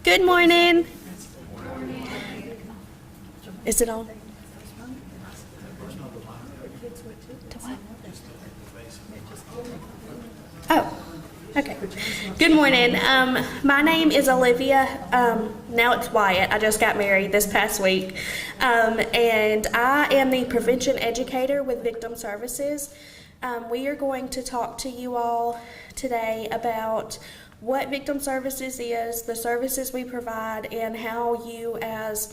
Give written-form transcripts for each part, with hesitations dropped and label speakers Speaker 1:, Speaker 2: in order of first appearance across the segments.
Speaker 1: Good morning. Is it on? Oh, okay. Good morning. My name is Olivia. Now it's Wyatt. I just got married this past week. And I am the prevention educator with Victim Services. We are going to talk to you all today about what Victim Services is, the services we provide, and how you as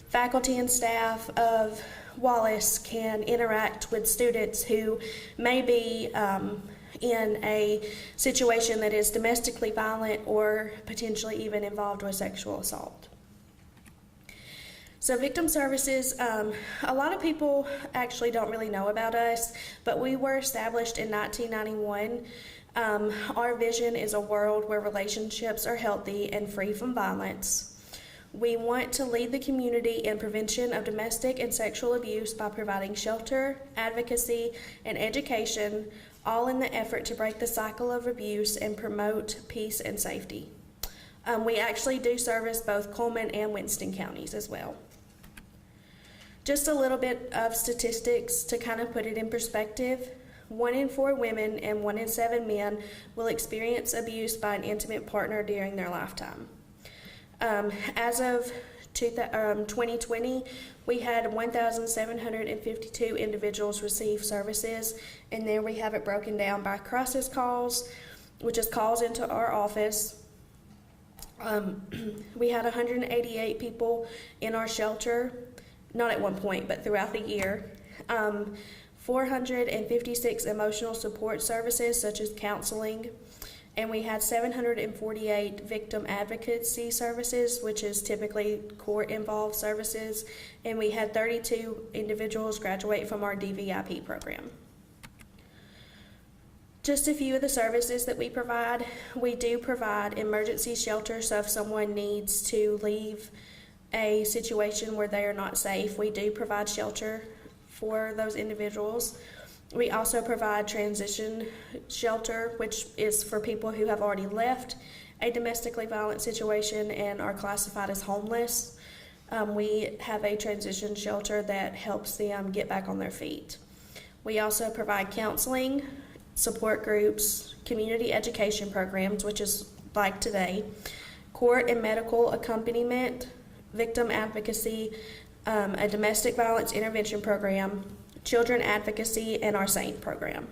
Speaker 1: faculty and staff of Wallace can interact with students who may be in a situation that is domestically violent or potentially even involved with sexual assault. So Victim Services, a lot of people actually don't really know about us, but we were established in 1991. Our vision is a world where relationships are healthy and free from violence. We want to lead the community in prevention of domestic and sexual abuse by providing shelter, advocacy, and education, all in the effort to break the cycle of abuse and promote peace and safety. We actually do service both Cullman and Winston counties as well. Just a little bit of statistics to kind of put it in perspective. 1 in 4 women and 1 in 7 men will experience abuse by an intimate partner during their lifetime. As of 2020, we had 1,752 individuals receive services, and there we have it broken down by crisis calls, which is calls into our office. We had 188 people in our shelter, not at one point, but throughout the year. 456 emotional support services, such as counseling, and we had 748 victim advocacy services, which is typically court-involved services, and we had 32 individuals graduate from our DVIP program. Just a few of the services that we provide. We do provide emergency shelter, so if someone needs to leave a situation where they are not safe, we do provide shelter for those individuals. We also provide transition shelter, which is for people who have already left a domestically violent situation and are classified as homeless. We have a transition shelter that helps them get back on their feet. We also provide counseling, support groups, community education programs, which is like today, court and medical accompaniment, victim advocacy, a domestic violence intervention program, children advocacy, and our SAINT program.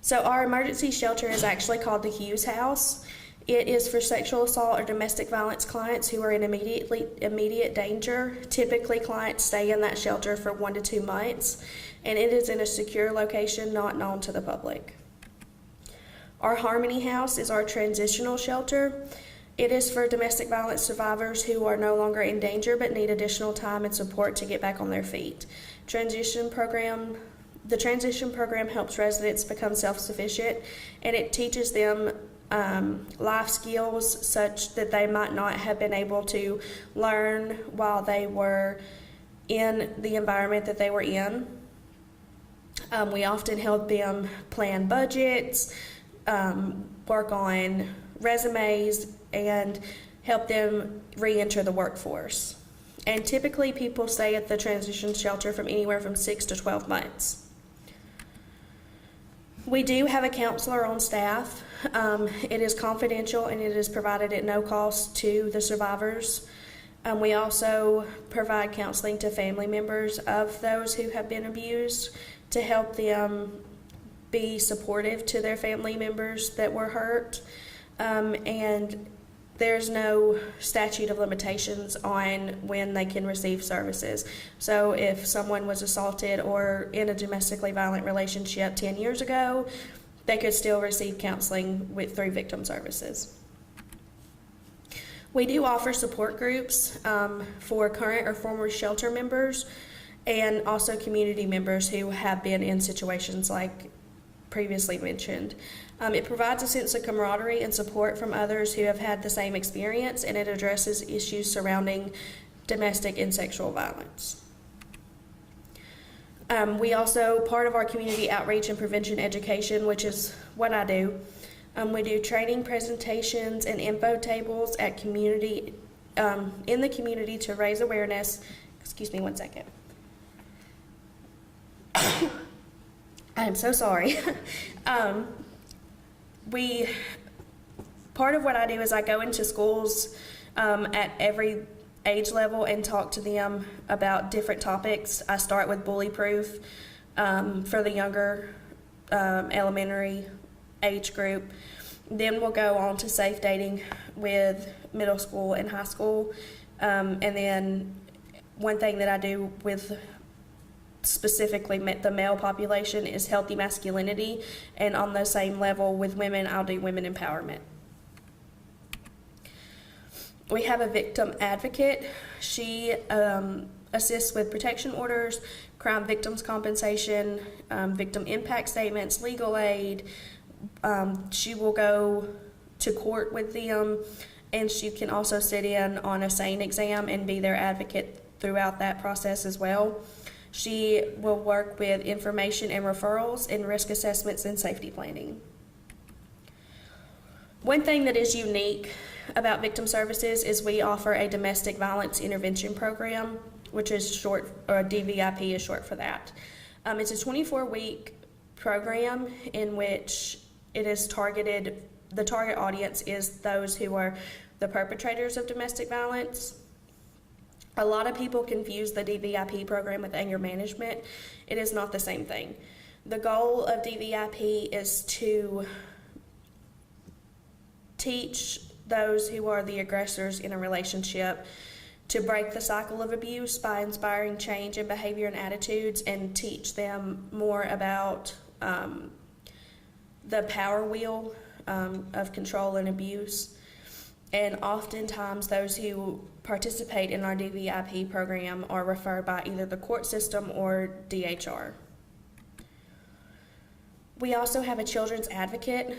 Speaker 1: So our emergency shelter is actually called the Hughes House. It is for sexual assault or domestic violence clients who are in immediate danger. Typically, clients stay in that shelter for 1 to 2 months, and it is in a secure location not known to the public. Our Harmony House is our transitional shelter. It is for domestic violence survivors who are no longer in danger but need additional time and support to get back on their feet. The transition program helps residents become self-sufficient, and it teaches them life skills such that they might not have been able to learn while they were in the environment that they were in. We often help them plan budgets, work on resumes, and help them re-enter the workforce. And typically people stay at the transition shelter from anywhere from 6 to 12 months. We do have a counselor on staff. It is confidential and it is provided at no cost to the survivors. We also provide counseling to family members of those who have been abused to help them be supportive to their family members that were hurt. And there's no statute of limitations on when they can receive services. So if someone was assaulted or in a domestically violent relationship 10 years ago, they could still receive counseling through Victim Services. We do offer support groups for current or former shelter members and also community members who have been in situations like previously mentioned. It provides a sense of camaraderie and support from others who have had the same experience, and it addresses issues surrounding domestic and sexual violence. We also, part of our community outreach and prevention education, which is what I do, we do training presentations and info tables at community, in the community to raise awareness. Excuse me one second. I'm so sorry. Part of what I do is I go into schools at every age level and talk to them about different topics. I start with bully proof for the younger elementary age group. Then we'll go on to safe dating with middle school and high school. And then one thing that I do with specifically the male population is healthy masculinity. And on the same level with women, I'll do women empowerment. We have a victim advocate. She assists with protection orders, crime victims compensation, victim impact statements, legal aid. She will go to court with them, and she can also sit in on a SANE exam and be their advocate throughout that process as well. She will work with information and referrals and risk assessments and safety planning. One thing that is unique about Victim Services is we offer a domestic violence intervention program, which is short, or DVIP is short for that. It's a 24-week program in which it is targeted, the target audience is those who are the perpetrators of domestic violence. A lot of people confuse the DVIP program with anger management. It is not the same thing. The goal of DVIP is to teach those who are the aggressors in a relationship to break the cycle of abuse by inspiring change in behavior and attitudes, and teach them more about the power wheel of control and abuse. And oftentimes those who participate in our DVIP program are referred by either the court system or DHR. We also have a children's advocate.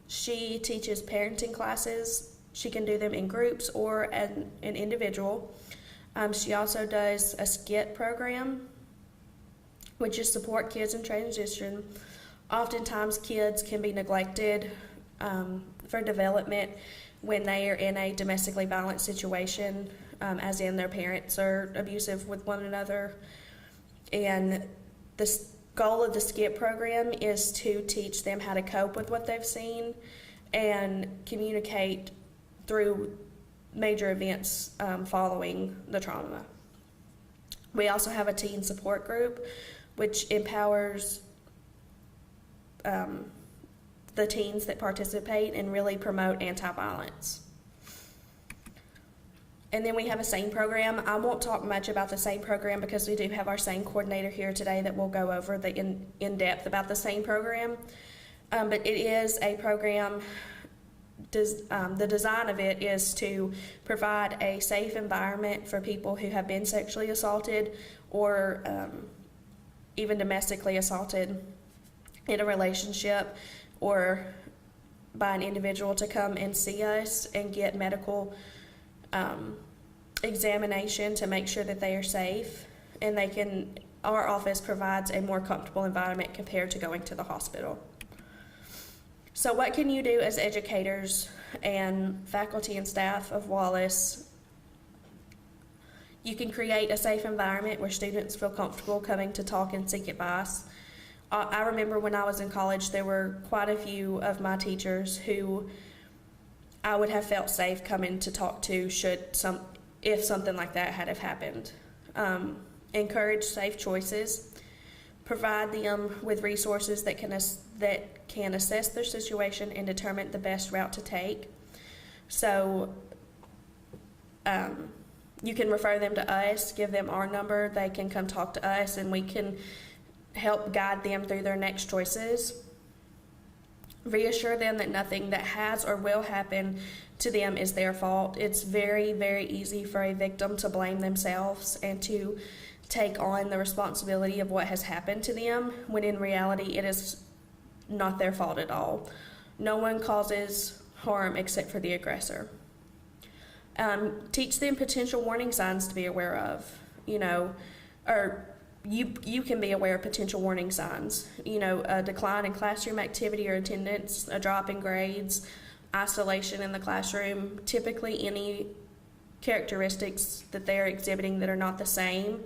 Speaker 1: She teaches parenting classes. She can do them in groups or an individual. She also does a SKIT program, which is support kids in transition. Oftentimes kids can be neglected for development when they are in a domestically violent situation, as in their parents are abusive with one another. And the goal of the SKIT program is to teach them how to cope with what they've seen and communicate through major events following the trauma. We also have a teen support group, which empowers the teens that participate and really promote anti-violence. And then we have a SANE program. I won't talk much about the SANE program because we do have our SANE coordinator here today that will go over the in-depth about the SANE program. But it is a program, the design of it is to provide a safe environment for people who have been sexually assaulted or even domestically assaulted in a relationship, or by an individual to come and see us and get medical examination to make sure that they are safe, and our office provides a more comfortable environment compared to going to the hospital. So what can you do as educators and faculty and staff of Wallace? You can create a safe environment where students feel comfortable coming to talk and seek advice. I remember when I was in college, there were quite a few of my teachers who I would have felt safe coming to talk to if something like that had have happened. Encourage safe choices. Provide them with resources that can assess their situation and determine the best route to take. So you can refer them to us, give them our number, they can come talk to us, and we can help guide them through their next choices. Reassure them that nothing that has or will happen to them is their fault. It's very, very easy for a victim to blame themselves and to take on the responsibility of what has happened to them, when in reality it is not their fault at all. No one causes harm except for the aggressor. Teach them potential warning signs to be aware of, or you can be aware of potential warning signs. You know, a decline in classroom activity or attendance, a drop in grades, isolation in the classroom. Typically, any characteristics that they're exhibiting that are not the same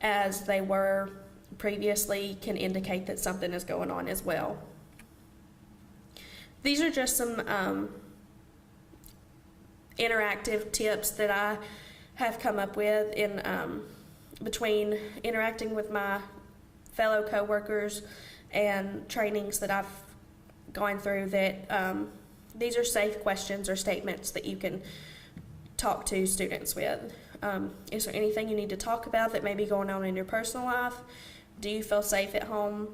Speaker 1: as they were previously can indicate that something is going on as well. These are just some interactive tips that I have come up with in between interacting with my fellow coworkers and trainings that I've gone through, that these are safe questions or statements that you can talk to students with. Is there anything you need to talk about that may be going on in your personal life? Do you feel safe at home?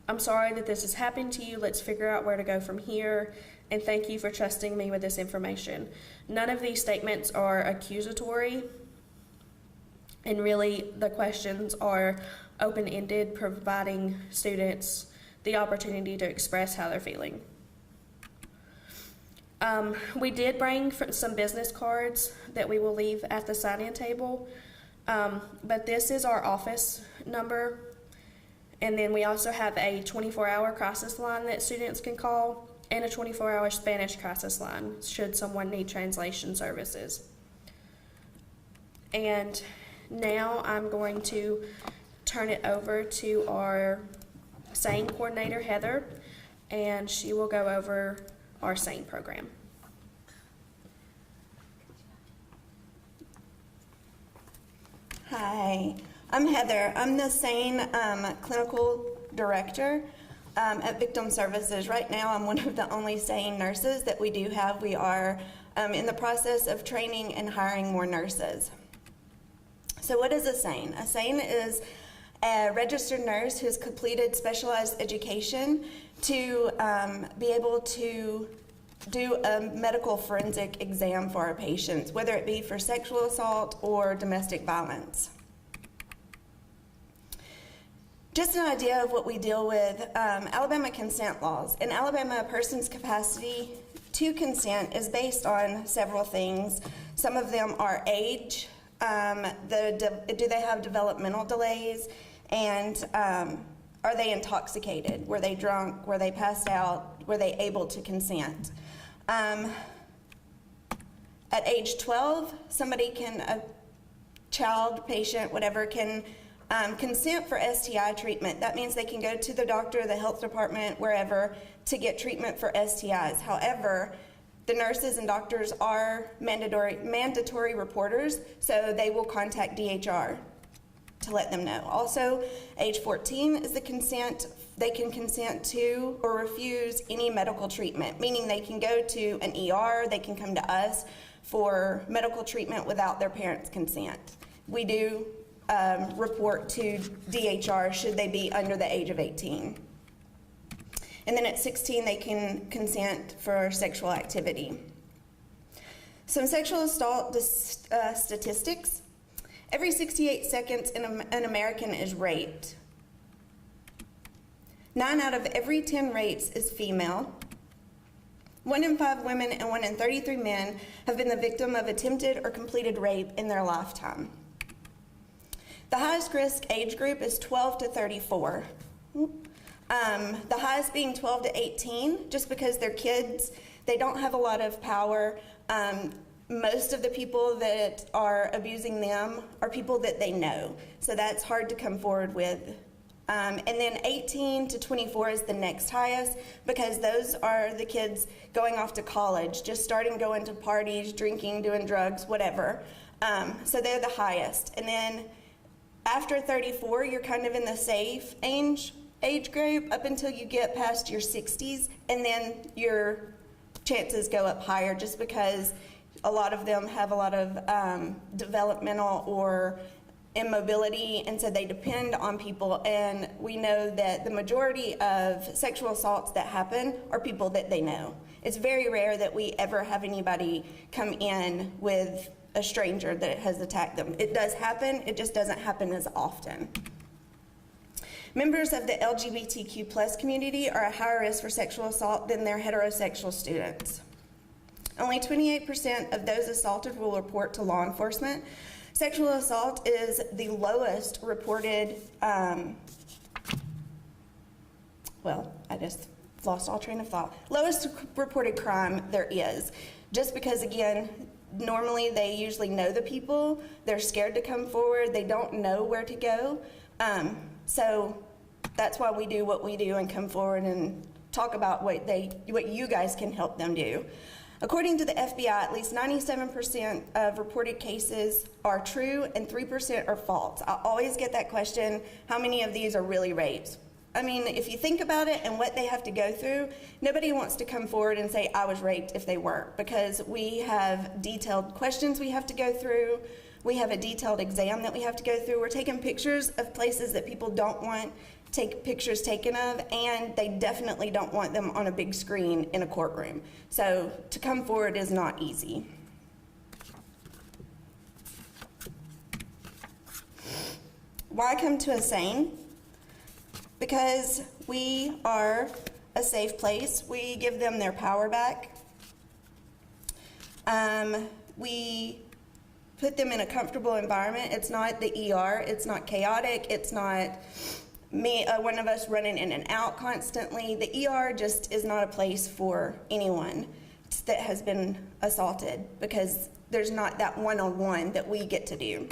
Speaker 1: I'm sorry that this has happened to you. Let's figure out where to go from here. And thank you for trusting me with this information. None of these statements are accusatory. And really, the questions are open-ended, providing students the opportunity to express how they're feeling. We did bring some business cards that we will leave at the sign-in table, but this is our office number. And then we also have a 24-hour crisis line that students can call, and a 24-hour Spanish crisis line should someone need translation services. And now I'm going to turn it over to our SANE coordinator, Heather, and she will go over our SANE program.
Speaker 2: Hi, I'm Heather. I'm the SANE clinical director at Victim Services. Right now, I'm one of the only SANE nurses that we do have. We are in the process of training and hiring more nurses. So what is a SANE? A SANE is a registered nurse who's completed specialized education to be able to do a medical forensic exam for our patients, whether it be for sexual assault or domestic violence. Just an idea of what we deal with, Alabama consent laws. In Alabama, a person's capacity to consent is based on several things. Some of them are age, do they have developmental delays, and are they intoxicated? Were they drunk? Were they passed out? Were they able to consent? At age 12, somebody can, a child, patient, whatever, can consent for STI treatment. That means they can go to the doctor, the health department, wherever, to get treatment for STIs. However, the nurses and doctors are mandatory reporters, so they will contact DHR to let them know. Also, age 14 is the consent. They can consent to or refuse any medical treatment, meaning they can go to an ER, they can come to us for medical treatment without their parents' consent. We do report to DHR should they be under the age of 18. And then at 16, they can consent for sexual activity. Some sexual assault statistics. Every 68 seconds, an American is raped. 9 out of every 10 rapes is female. 1 in 5 women and 1 in 33 men have been the victim of attempted or completed rape in their lifetime. The highest risk age group is 12 to 34. The highest being 12 to 18, just because they're kids, they don't have a lot of power. Most of the people that are abusing them are people that they know, so that's hard to come forward with. And then 18 to 24 is the next highest, because those are the kids going off to college, just starting going to parties, drinking, doing drugs, whatever. So they're the highest. And then after 34, you're kind of in the safe age group up until you get past your 60s, and then your chances go up higher, just because a lot of them have a lot of developmental or immobility, and so they depend on people. And we know that the majority of sexual assaults that happen are people that they know. It's very rare that we ever have anybody come in with a stranger that has attacked them. It does happen, it just doesn't happen as often. Members of the LGBTQ+ community are at higher risk for sexual assault than their heterosexual students. Only 28% of those assaulted will report to law enforcement. Sexual assault is the lowest reported, I just lost all train of thought. Lowest reported crime there is. Just because, again, normally they usually know the people, they're scared to come forward, they don't know where to go. So that's why we do what we do and come forward and talk about what you guys can help them do. According to the FBI, at least 97% of reported cases are true and 3% are false. I always get that question, how many of these are really rapes? I mean, if you think about it and what they have to go through, nobody wants to come forward and say, I was raped, if they weren't, because we have detailed questions we have to go through. We have a detailed exam that we have to go through. We're taking pictures of places that people don't want take pictures taken of, and they definitely don't want them on a big screen in a courtroom. So to come forward is not easy. Why come to a SANE? Because we are a safe place. We give them their power back. We put them in a comfortable environment. It's not the ER. It's not chaotic. It's not one of us running in and out constantly. The ER just is not a place for anyone that has been assaulted, because there's not that one-on-one that we get to do.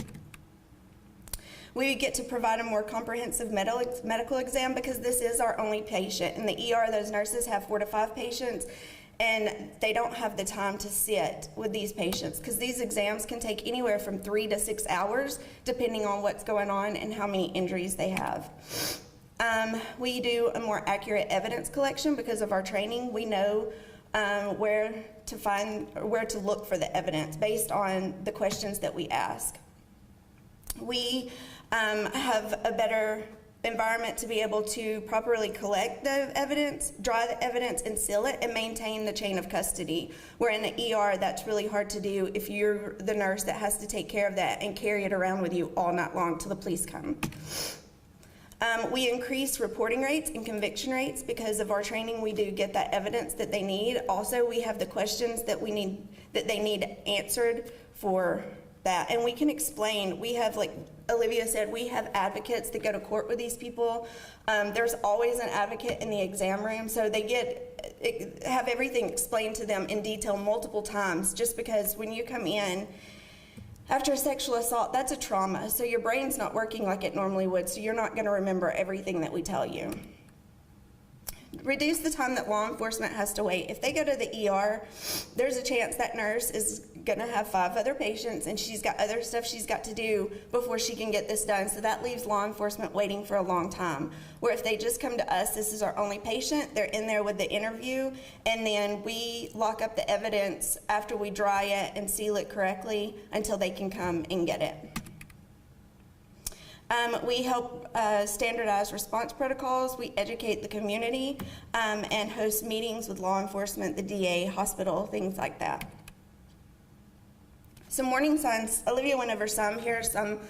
Speaker 2: We get to provide a more comprehensive medical exam, because this is our only patient. In the ER, those nurses have 4 to 5 patients, and they don't have the time to sit with these patients, because these exams can take anywhere from 3 to 6 hours, depending on what's going on and how many injuries they have. We do a more accurate evidence collection because of our training. We know where to look for the evidence based on the questions that we ask. We have a better environment to be able to properly collect the evidence, draw the evidence, and seal it, and maintain the chain of custody. Where in the ER, that's really hard to do if you're the nurse that has to take care of that and carry it around with you all night long till the police come. We increase reporting rates and conviction rates because of our training. We do get that evidence that they need. Also, we have the questions that they need answered for that, and we can explain. We have, like Olivia said, we have advocates that go to court with these people. There's always an advocate in the exam room, so they have everything explained to them in detail multiple times, just because when you come in after a sexual assault, that's a trauma, so your brain's not working like it normally would, so you're not going to remember everything that we tell you. Reduce the time that law enforcement has to wait. If they go to the ER, there's a chance that nurse is going to have 5 other patients, and she's got other stuff she's got to do before she can get this done, so that leaves law enforcement waiting for a long time. Where if they just come to us, this is our only patient, they're in there with the interview, and then we lock up the evidence after we dry it and seal it correctly until they can come and get it. We help standardize response protocols. We educate the community and host meetings with law enforcement, the DA, hospital, things like that. Some warning signs. Olivia went over some. Here are some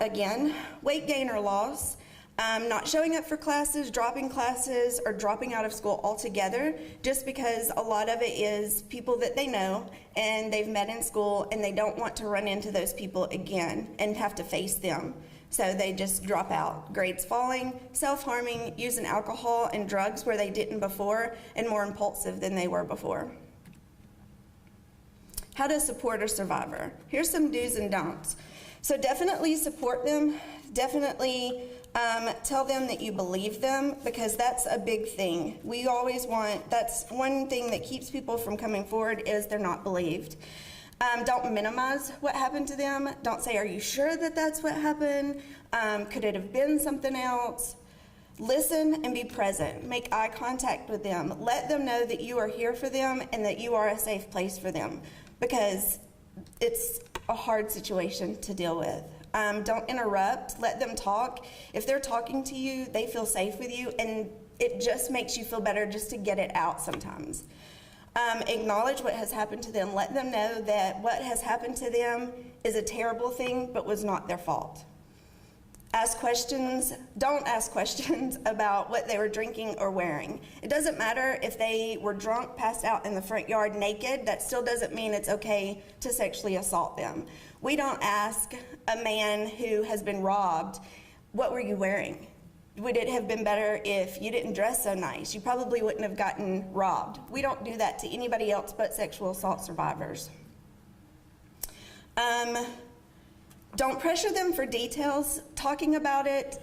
Speaker 2: again. Weight gain or loss. Not showing up for classes, dropping classes, or dropping out of school altogether, just because a lot of it is people that they know and they've met in school, and they don't want to run into those people again and have to face them. So they just drop out. Grades falling, self-harming, using alcohol and drugs where they didn't before, and more impulsive than they were before. How to support a survivor. Here's some do's and don'ts. So definitely support them. Definitely tell them that you believe them, because that's a big thing. We always that's one thing that keeps people from coming forward, is they're not believed. Don't minimize what happened to them. Don't say, are you sure that that's what happened? Could it have been something else? Listen and be present. Make eye contact with them. Let them know that you are here for them and that you are a safe place for them, because it's a hard situation to deal with. Don't interrupt. Let them talk. If they're talking to you, they feel safe with you, and it just makes you feel better just to get it out sometimes. Acknowledge what has happened to them. Let them know that what has happened to them is a terrible thing, but was not their fault. Don't ask questions about what they were drinking or wearing. It doesn't matter if they were drunk, passed out in the front yard naked. That still doesn't mean it's okay to sexually assault them. We don't ask a man who has been robbed, what were you wearing? Would it have been better if you didn't dress so nice? You probably wouldn't have gotten robbed. We don't do that to anybody else but sexual assault survivors. Don't pressure them for details. Talking about it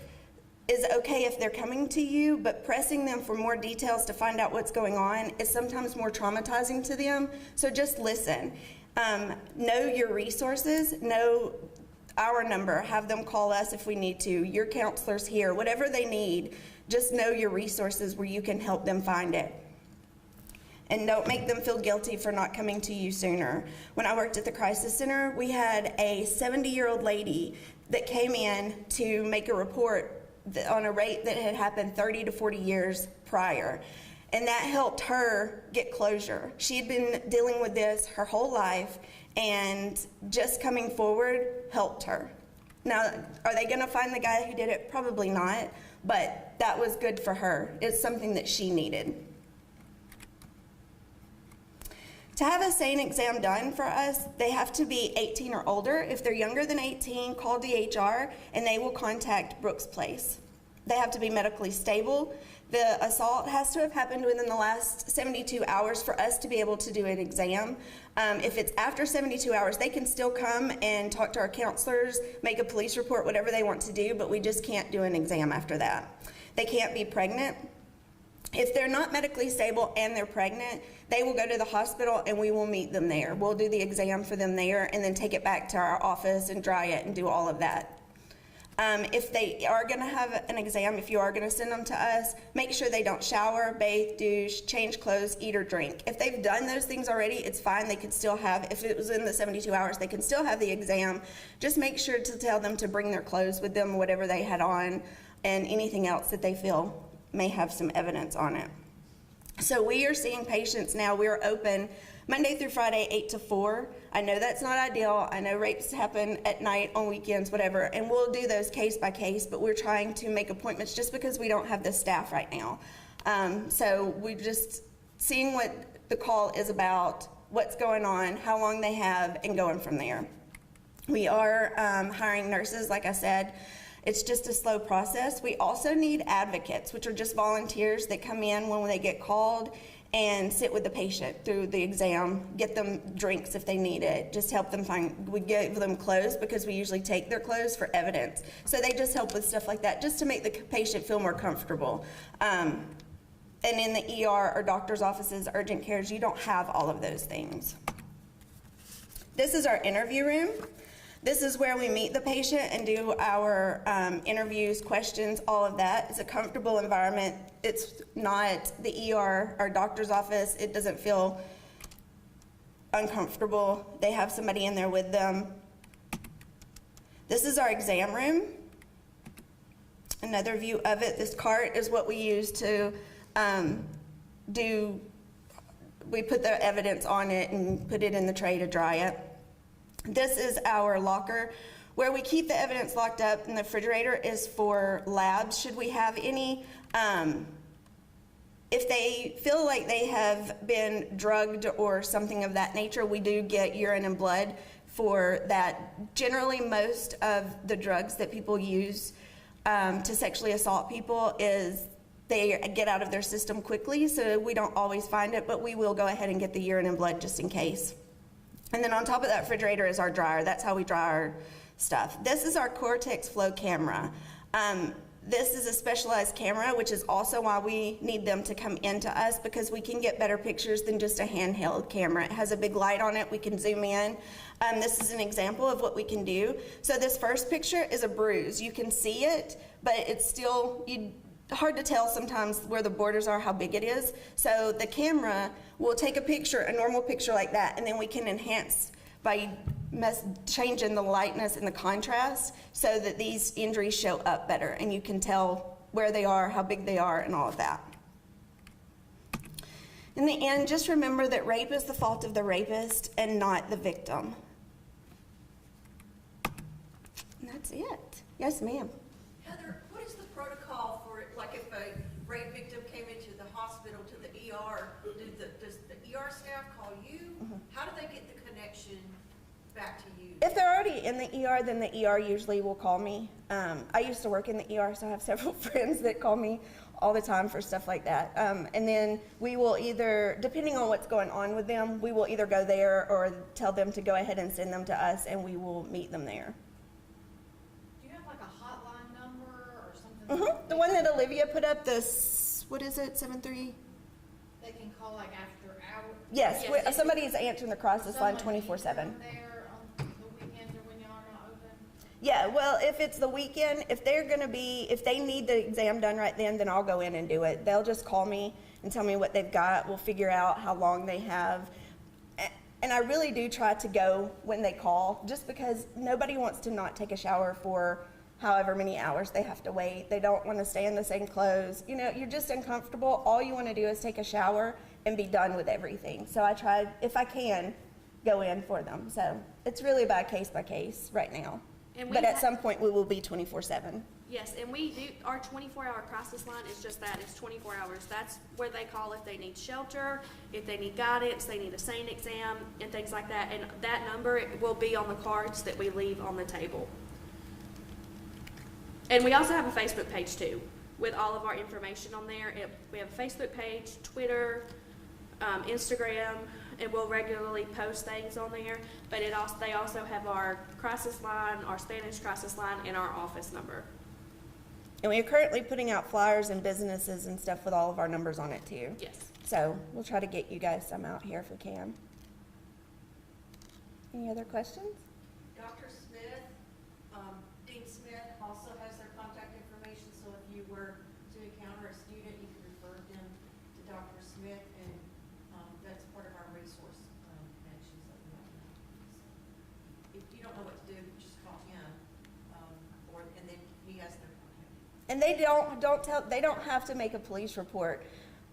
Speaker 2: is okay if they're coming to you, but pressing them for more details to find out what's going on is sometimes more traumatizing to them. So just listen. Know your resources. Know our number. Have them call us if we need to. Your counselor's here. Whatever they need, just know your resources where you can help them find it. And don't make them feel guilty for not coming to you sooner. When I worked at the crisis center, we had a 70-year-old lady that came in to make a report on a rape that had happened 30 to 40 years prior. And that helped her get closure. She had been dealing with this her whole life, and just coming forward helped her. Now, are they gonna find the guy who did it? Probably not, but that was good for her. It's something that she needed. To have a SANE exam done for us, they have to be 18 or older. If they're younger than 18, call DHR and they will contact Brooks Place. They have to be medically stable. The assault has to have happened within the last 72 hours for us to be able to do an exam. If it's after 72 hours, they can still come and talk to our counselors, make a police report, whatever they want to do, but we just can't do an exam after that. They can't be pregnant. If they're not medically stable and they're pregnant, they will go to the hospital and we will meet them there. We'll do the exam for them there and then take it back to our office and dry it and do all of that. If they are going to have an exam, if you are going to send them to us, make sure they don't shower, bathe, douche, change clothes, eat or drink. If they've done those things already, it's fine. They could still have, if it was in the 72 hours, they can still have the exam. Just make sure to tell them to bring their clothes with them, whatever they had on, and anything else that they feel may have some evidence on it. So we are seeing patients now. We're open Monday through Friday, 8 to 4. I know that's not ideal. I know rapes happen at night, on weekends, whatever, and we'll do those case by case, but we're trying to make appointments just because we don't have the staff right now. So we're just seeing what the call is about, what's going on, how long they have, and going from there. We are hiring nurses, like I said. It's just a slow process. We also need advocates, which are just volunteers that come in when they get called and sit with the patient through the exam, get them drinks if they need it, just help them find, we give them clothes because we usually take their clothes for evidence. So they just help with stuff like that just to make the patient feel more comfortable. And in the ER or doctor's offices, urgent cares, you don't have all of those things. This is our interview room. This is where we meet the patient and do our interviews, questions, all of that. It's a comfortable environment. It's not the ER or doctor's office. It doesn't feel uncomfortable. They have somebody in there with them. This is our exam room. Another view of it. This cart is what we use to we put the evidence on it and put it in the tray to dry it. This is our locker where we keep the evidence locked up, and the refrigerator is for labs should we have any. If they feel like they have been drugged or something of that nature, we do get urine and blood for that. Generally, most of the drugs that people use to sexually assault people is they get out of their system quickly, so we don't always find it, but we will go ahead and get the urine and blood just in case. And then on top of that refrigerator is our dryer. That's how we dry our stuff. This is our Cortex Flow camera. This is a specialized camera, which is also why we need them to come into us, because we can get better pictures than just a handheld camera. It has a big light on it. We can zoom in. This is an example of what we can do. So this first picture is a bruise. You can see it, but it's still hard to tell sometimes where the borders are, how big it is. So the camera will take a picture, a normal picture like that, and then we can enhance by changing the lightness and the contrast so that these injuries show up better and you can tell where they are, how big they are, and all of that. In the end, just remember that rape is the fault of the rapist and not the victim. And that's it. Yes, ma'am.
Speaker 3: Heather, what is the protocol for, like, if a rape victim came into the hospital to the ER, does the ER staff call you? How do they get the connection back to you?
Speaker 2: If they're already in the ER, then the ER usually will call me. I used to work in the ER, so I have several friends that call me all the time for stuff like that. And then we will either, depending on what's going on with them, we will either go there or tell them to go ahead and send them to us, and we will meet them there.
Speaker 4: Do you have like a hotline number or something?
Speaker 2: The one that Olivia put up, this, what is it, 73?
Speaker 4: They can call like after hours?
Speaker 2: Yes,
Speaker 1: Yes.
Speaker 2: somebody is answering the crisis line
Speaker 4: Someone
Speaker 2: 24/7.
Speaker 4: there on the weekends or when y'all are not open?
Speaker 2: Yeah, well, if it's the weekend, if they need the exam done right then I'll go in and do it. They'll just call me and tell me what they've got. We'll figure out how long they have. And I really do try to go when they call, just because nobody wants to not take a shower for however many hours they have to wait. They don't want to stay in the same clothes. You know, you're just uncomfortable. All you want to do is take a shower and be done with everything. So I try, if I can, go in for them. So it's really by case right now.
Speaker 1: And we
Speaker 2: But at
Speaker 1: ha-
Speaker 2: some point, we will be 24/7.
Speaker 1: Yes, and we do, our 24-hour crisis line is just that, it's 24 hours. That's where they call if they need shelter, if they need guidance, they need a SANE exam, and things like that. And that number will be on the cards that we leave on the table. And we also have a Facebook page too, with all of our information on there. We have a Facebook page, Twitter, Instagram, and we'll regularly post things on there. But they also have our crisis line, our Spanish crisis line, and our office number.
Speaker 2: And we are currently putting out flyers in businesses and stuff with all of our numbers on it too.
Speaker 1: Yes.
Speaker 2: So we'll try to get you guys some out here if we can. Any other questions?
Speaker 3: Dr. Smith, Dean Smith also has their contact information, so if you were to encounter a student, you can refer them to Dr. Smith, and that's part of our resource connections that we have now. So if you don't know what to do, just call him, and then he has their contact.
Speaker 2: And they don't have to make a police report.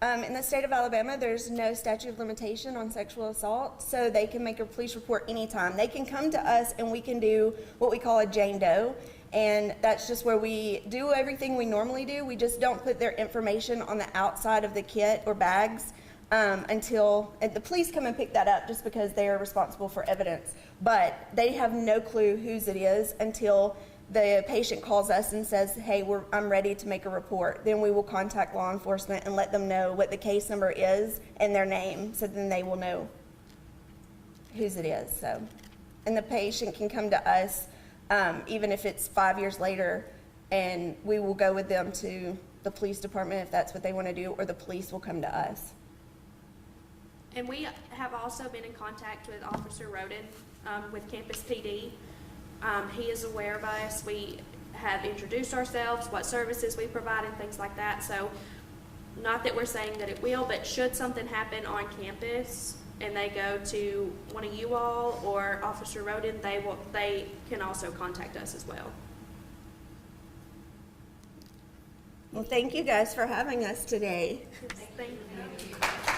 Speaker 2: In the state of Alabama, there's no statute of limitation on sexual assault, so they can make a police report anytime. They can come to us and we can do what we call a Jane Doe, and that's just where we do everything we normally do. We just don't put their information on the outside of the kit or bags until the police come and pick that up, just because they are responsible for evidence. But they have no clue whose it is until the patient calls us and says, hey, I'm ready to make a report. Then we will contact law enforcement and let them know what the case number is and their name, so then they will know whose it is. So, and the patient can come to us even if it's 5 years later, and we will go with them to the police department if that's what they want to do, or the police will come to us.
Speaker 1: And we have also been in contact with Officer Roden with Campus PD. He is aware of us. We have introduced ourselves, what services we provide, and things like that. So, not that we're saying that it will, but should something happen on campus and they go to one of you all or Officer Roden, they can also contact us as well.
Speaker 2: Well, thank you guys for having us today.
Speaker 1: Thank you.